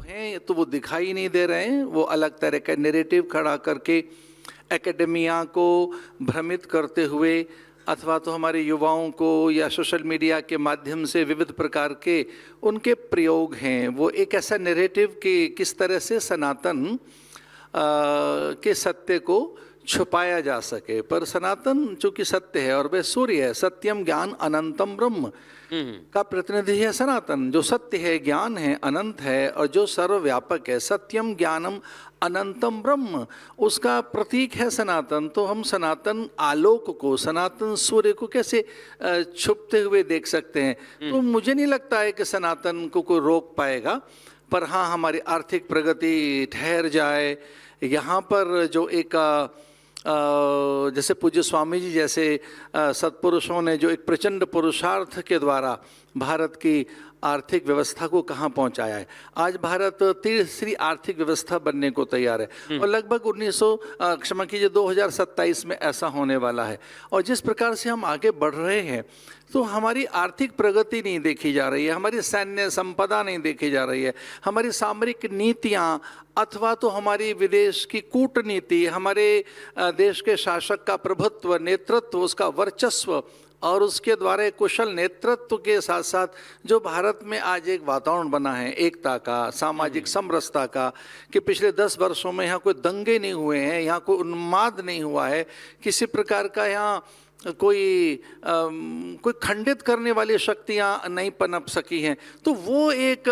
हैं तो वो दिखाई नहीं दे रहे हैं, वो अलग तरह का नैरेटिव खड़ा करके एकेडेमिया को भ्रमित करते हुए अथवा तो हमारे युवाओं को या सोशल मीडिया के माध्यम से विविध प्रकार के उनके प्रयोग हैं। वो एक ऐसा नैरेटिव कि किस तरह से सनातन के सत्य को छुपाया जा सके, पर सनातन चूंकि सत्य है और वह सूर्य है, सत्यम ज्ञान अनंतम ब्रह्म का प्रतिनिधि है सनातन। जो सत्य है, ज्ञान है, अनंत है और जो सर्वव्यापक है, सत्यम ज्ञानम अनंतम ब्रह्म, उसका प्रतीक है सनातन। तो हम सनातन आलोक को, सनातन सूर्य को कैसे छुपते हुए देख सकते हैं? तो मुझे नहीं लगता है कि सनातन को कोई रोक पाएगा, पर हाँ हमारी आर्थिक प्रगति ठहर जाए। यहाँ पर जो एक जैसे पूज्य स्वामी जी जैसे सत्पुरुषों ने जो एक प्रचंड पुरुषार्थ के द्वारा भारत की आर्थिक व्यवस्था को कहाँ पहुँचाया है। आज भारत तीसरी आर्थिक व्यवस्था बनने को तैयार है और लगभग 2027 में ऐसा होने वाला है। और जिस प्रकार से हम आगे बढ़ रहे हैं तो हमारी आर्थिक प्रगति नहीं देखी जा रही है, हमारी सैन्य संपदा नहीं देखी जा रही है, हमारी सामरिक नीतियाँ अथवा तो हमारी विदेश की कूटनीति, हमारे देश के शासक का प्रभुत्व, नेतृत्व, उसका वर्चस्व और उसके द्वारा कुशल नेतृत्व के साथ साथ जो भारत में आज एक वातावरण बना है एकता का, सामाजिक समरसता का, कि पिछले 10 वर्षों में यहाँ कोई दंगे नहीं हुए हैं, यहाँ कोई उन्माद नहीं हुआ है, किसी प्रकार का यहाँ कोई खंडित करने वाली शक्तियाँ नहीं पनप सकी हैं। तो वो एक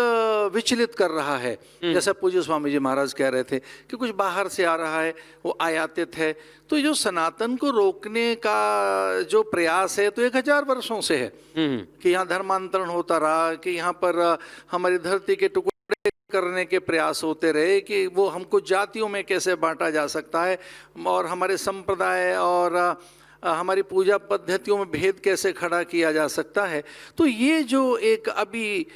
विचलित कर रहा है। जैसा पूज्य स्वामी जी महाराज कह रहे थे कि कुछ बाहर से आ रहा है, वो आयातित है। तो जो सनातन को रोकने का जो प्रयास है तो 1000 वर्षों से है कि यहाँ धर्मांतरण होता रहा, कि यहाँ पर हमारी धरती के टुकड़े करने के प्रयास होते रहे, कि वो हमको जातियों में कैसे बांटा जा सकता है और हमारे संप्रदाय और हमारी पूजा पद्धतियों में भेद कैसे खड़ा किया जा सकता है। तो ये जो एक अभी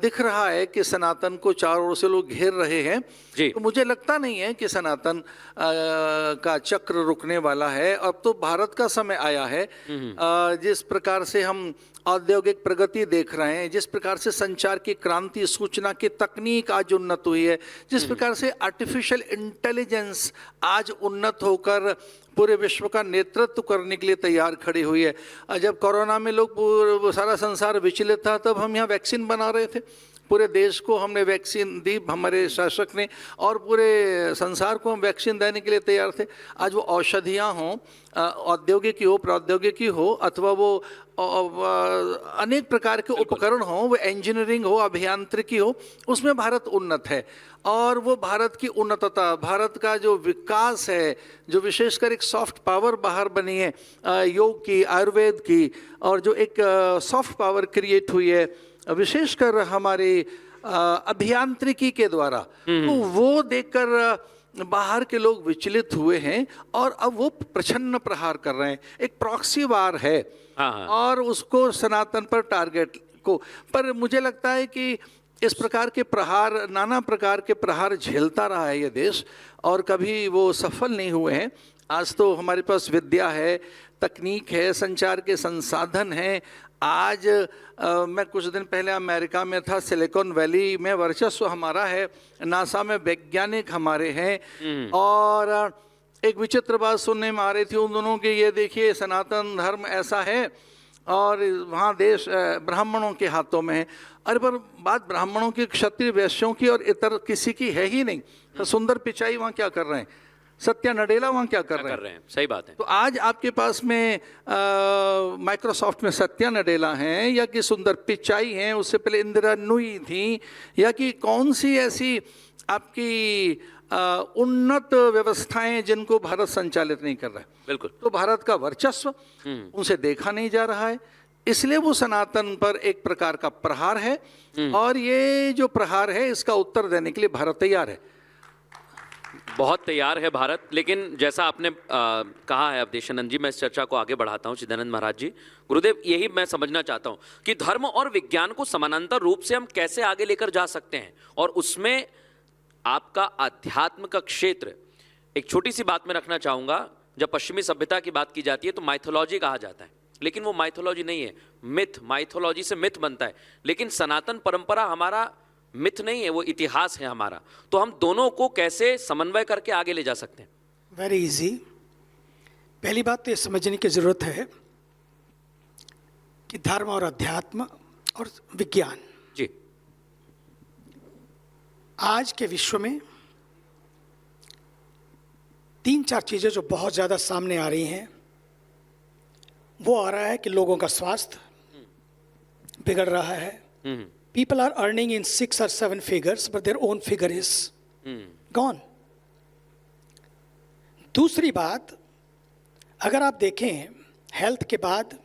दिख रहा है कि सनातन को चारों ओर से लोग घेर रहे हैं, तो मुझे लगता नहीं है कि सनातन का चक्र रुकने वाला है। अब तो भारत का समय आया है, जिस प्रकार से हम औद्योगिक प्रगति देख रहे हैं, जिस प्रकार से संचार की क्रांति, सूचना की तकनीक आज उन्नत हुई है, जिस प्रकार से आर्टिफिशियल इंटेलिजेंस आज उन्नत होकर पूरे विश्व का नेतृत्व करने के लिए तैयार खड़ी हुई है। जब कोरोना में लोग सारा संसार विचलित था, तब हम यहाँ वैक्सीन बना रहे थे, पूरे देश को हमने वैक्सीन दी, हमारे शासक ने, और पूरे संसार को हम वैक्सीन देने के लिए तैयार थे। आज वो औषधियाँ हों, औद्योगिकी हो, प्रौद्योगिकी हो, अथवा वो अनेक प्रकार के उपकरण हों, वो इंजीनियरिंग हो, अभियांत्रिकी हो, उसमें भारत उन्नत है। और वो भारत की उन्नतता, भारत का जो विकास है, जो विशेषकर एक सॉफ्ट पावर बाहर बनी है योग की, आयुर्वेद की, और जो एक सॉफ्ट पावर क्रिएट हुई है विशेषकर हमारी अभियांत्रिकी के द्वारा, तो वो देखकर बाहर के लोग विचलित हुए हैं और अब वो प्रछन्न प्रहार कर रहे हैं। एक प्रॉक्सी वार है और उसको सनातन पर टारगेट को, पर मुझे लगता है कि इस प्रकार के प्रहार, नाना प्रकार के प्रहार झेलता रहा है ये देश और कभी वो सफल नहीं हुए हैं। आज तो हमारे पास विद्या है, तकनीक है, संचार के संसाधन हैं। आज मैं कुछ दिन पहले अमेरिका में था, सिलिकॉन वैली में वर्चस्व हमारा है, नासा में वैज्ञानिक हमारे हैं। और एक विचित्र बात सुनने में आ रही थी उन दोनों की, ये देखिए सनातन धर्म ऐसा है और वहाँ देश ब्राह्मणों के हाथों में है। अरे पर बात ब्राह्मणों की, क्षत्रिय वैश्यों की और इतर किसी की है ही नहीं। तो सुंदर पिचाई वहाँ क्या कर रहे हैं, सत्या नडेला वहाँ क्या कर रहे हैं? सही बात है। तो आज आपके पास में माइक्रोसॉफ्ट में सत्या नडेला हैं या कि सुंदर पिचाई हैं, उससे पहले इंदिरा नुई थी, या कि कौन सी ऐसी आपकी उन्नत व्यवस्थाएं जिनको भारत संचालित नहीं कर रहा है। बिल्कुल। तो भारत का वर्चस्व उनसे देखा नहीं जा रहा है, इसलिए वो सनातन पर एक प्रकार का प्रहार है और ये जो प्रहार है इसका उत्तर देने के लिए भारत तैयार है। बहुत तैयार है भारत। लेकिन जैसा आपने कहा है अवधेशानंद जी, मैं इस चर्चा को आगे बढ़ाता हूँ। चिदानंद महाराज जी, गुरुदेव, यही मैं समझना चाहता हूँ कि धर्म और विज्ञान को समानांतर रूप से हम कैसे आगे लेकर जा सकते हैं, और उसमें आपका आध्यात्म का क्षेत्र, एक छोटी सी बात मैं रखना चाहूँगा। जब पश्चिमी सभ्यता की बात की जाती है तो माइथोलॉजी कहा जाता है, लेकिन वो माइथोलॉजी नहीं है, मिथ। माइथोलॉजी से मिथ बनता है, लेकिन सनातन परंपरा हमारा मिथ नहीं है, वो इतिहास है हमारा। तो हम दोनों को कैसे समन्वय करके आगे ले जा सकते हैं? Very easy. पहली बात तो ये समझने की ज़रूरत है कि धर्म और अध्यात्म और विज्ञान जी। आज के विश्व में 3-4 चीज़ें जो बहुत ज़्यादा सामने आ रही हैं, वो आ रहा है कि लोगों का स्वास्थ्य बिगड़ रहा है। People are earning in 6 or 7 figures, but their own figure is gone. दूसरी बात, अगर आप देखें हेल्थ के बाद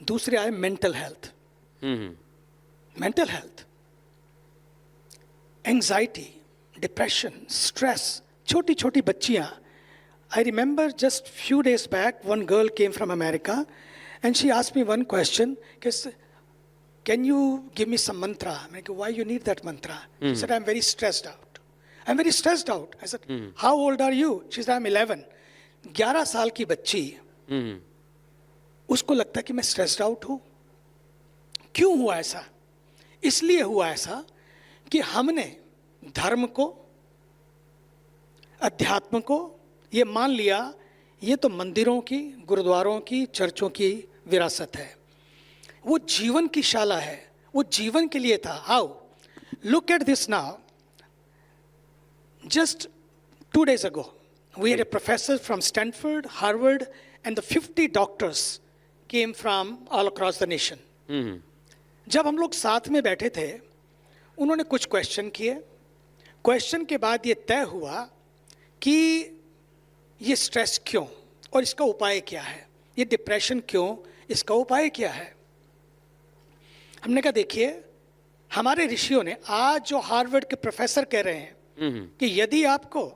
दूसरे आए mental health. Mental health, anxiety, depression, stress, छोटी छोटी बच्चियां। I remember just few days back one girl came from America and she asked me one question, can you give me some mantra? मैंने कहा why you need that mantra? She said I am very stressed out. I am very stressed out. I said how old are you? She said I am 11। 11 साल की बच्ची, उसको लगता है कि मैं स्ट्रेस्ड आउट हूं। क्यों हुआ ऐसा? इसलिए हुआ ऐसा कि हमने धर्म को, अध्यात्म को ये मान लिया ये तो मंदिरों की, गुरुद्वारों की, चर्चों की विरासत है, वो जीवन की शाला है, वो जीवन के लिए था। How? Look at this now. Just 2 days ago we had a professor from Stanford, Harvard, and the 50 doctors came from all across the nation. जब हम लोग साथ में बैठे थे, उन्होंने कुछ क्वेश्चन किए। क्वेश्चन के बाद ये तय हुआ कि ये स्ट्रेस क्यों और इसका उपाय क्या है, ये डिप्रेशन क्यों, इसका उपाय क्या है। हमने कहा देखिए, हमारे ऋषियों ने, आज जो हार्वर्ड के प्रोफेसर कह रहे हैं कि यदि आपको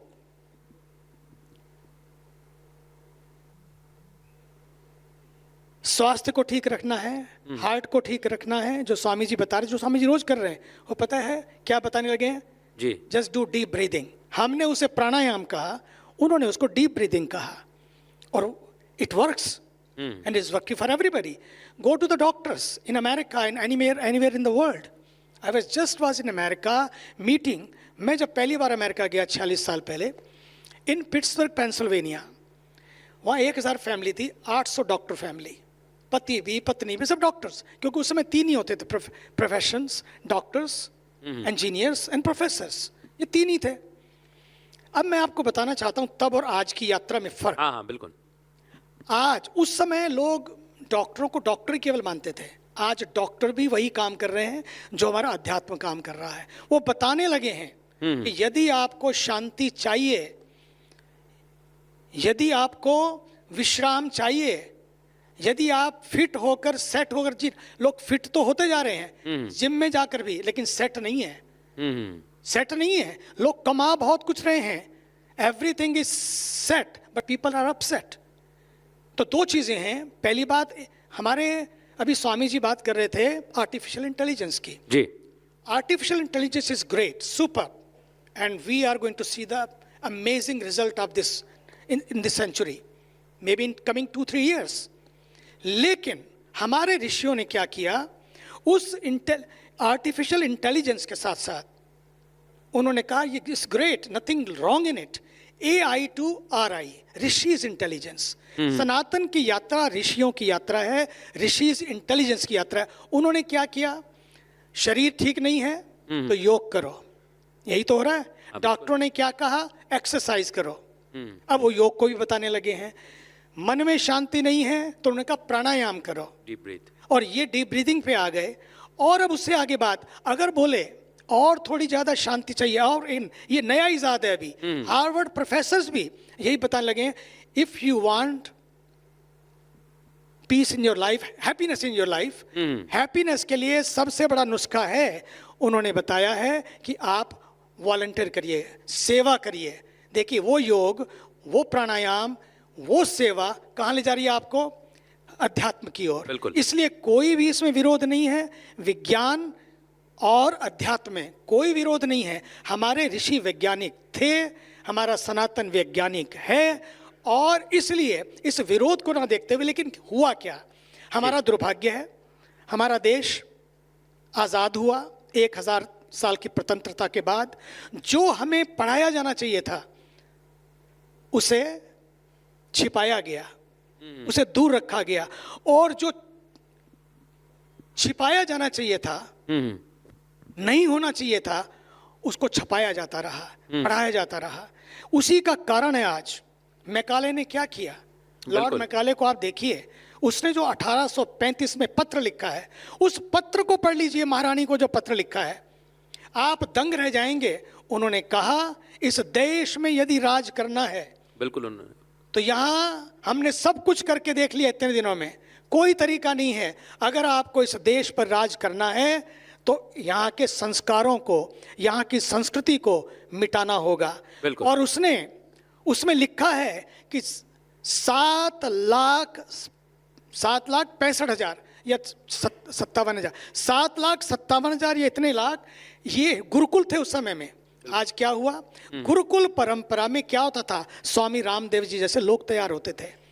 स्वास्थ्य को ठीक रखना है, हार्ट को ठीक रखना है, जो स्वामी जी बता रहे, जो स्वामी जी रोज कर रहे हैं, वो पता है क्या बताने लगे हैं? जी। Just do deep breathing. हमने उसे प्राणायाम कहा, उन्होंने उसको डीप ब्रीदिंग कहा, और it works and is working for everybody. Go to the doctors in America, in anywhere in the world. I was in America meeting. मैं जब पहली बार अमेरिका गया 46 साल पहले, इन पिट्सबर्ग पेंसिल्वेनिया, वहाँ 1000 फैमिली थी, 800 डॉक्टर फैमिली, पति भी पत्नी भी सब डॉक्टर्स, क्योंकि उस समय 3 ही होते थे professions, doctors, engineers and professors, ये 3 ही थे। अब मैं आपको बताना चाहता हूँ तब और आज की यात्रा में फर्क। हाँ हाँ बिल्कुल। आज, उस समय लोग डॉक्टरों को डॉक्टर केवल मानते थे, आज डॉक्टर भी वही काम कर रहे हैं जो हमारा अध्यात्म काम कर रहा है। वो बताने लगे हैं कि यदि आपको शांति चाहिए, यदि आपको विश्राम चाहिए, यदि आप फिट होकर, सेट होकर जी, लोग फिट तो होते जा रहे हैं जिम में जाकर भी, लेकिन सेट नहीं है। सेट नहीं है। लोग कमा बहुत कुछ रहे हैं, everything is set, but people are upset. तो 2 चीजें हैं। पहली बात, हमारे अभी स्वामी जी बात कर रहे थे आर्टिफिशियल इंटेलिजेंस की। जी। Artificial intelligence is great, super, and we are going to see the amazing result of this in this century, maybe in coming 2-3 years। लेकिन हमारे ऋषियों ने क्या किया, उस आर्टिफिशियल इंटेलिजेंस के साथ साथ उन्होंने कहा ये is great, nothing wrong in it, AI to RI, ऋषिज इंटेलिजेंस। सनातन की यात्रा ऋषियों की यात्रा है, ऋषिज इंटेलिजेंस की यात्रा है। उन्होंने क्या किया, शरीर ठीक नहीं है तो योग करो, यही तो हो रहा है। डॉक्टरों ने क्या कहा, एक्सरसाइज करो। अब वो योग को भी बताने लगे हैं। मन में शांति नहीं है तो उन्होंने कहा प्राणायाम करो, डीप ब्रीथ, और ये डीप ब्रीदिंग पे आ गए। और अब उससे आगे बात, अगर बोले और थोड़ी ज्यादा शांति चाहिए, और इन ये नया इजाद है अभी, हार्वर्ड प्रोफेसर्स भी यही बताने लगे हैं, if you want piece in your life, happiness in your life, happiness के लिए सबसे बड़ा नुस्खा है, उन्होंने बताया है कि आप वॉलंटियर करिए, सेवा करिए। देखिए, वो योग, वो प्राणायाम, वो सेवा कहाँ ले जा रही है आपको? अध्यात्म की ओर। बिल्कुल। इसलिए कोई भी इसमें विरोध नहीं है, विज्ञान और अध्यात्म में कोई विरोध नहीं है। हमारे ऋषि वैज्ञानिक थे, हमारा सनातन वैज्ञानिक है, और इसलिए इस विरोध को ना देखते हुए, लेकिन हुआ क्या, हमारा दुर्भाग्य है, हमारा देश आज़ाद हुआ 1000 साल की स्वतंत्रता के बाद जो हमें पढ़ाया जाना चाहिए था उसे छिपाया गया, उसे दूर रखा गया, और जो छिपाया जाना चाहिए था, नहीं होना चाहिए था, उसको छपाया जाता रहा, पढ़ाया जाता रहा। उसी का कारण है आज मैकाले ने क्या किया। लॉर्ड मैकाले को आप देखिए, उसने जो 1835 में पत्र लिखा है, उस पत्र को पढ़ लीजिए, महारानी को जो पत्र लिखा है, आप दंग रह जाएंगे। उन्होंने कहा इस देश में यदि राज करना है, बिल्कुल उन्होंने, तो यहां हमने सब कुछ करके देख लिया इतने दिनों में, कोई तरीका नहीं है। अगर आपको इस देश पर राज करना है तो यहाँ के संस्कारों को, यहाँ की संस्कृति को मिटाना होगा। बिल्कुल। और उसमें लिखा है कि 7,65,000 या 57,000, 7,57,000 या इतने लाख, ये गुरुकुल थे उस समय में। आज क्या हुआ, गुरुकुल परंपरा में क्या होता था, स्वामी रामदेव जी जैसे लोग तैयार होते थे।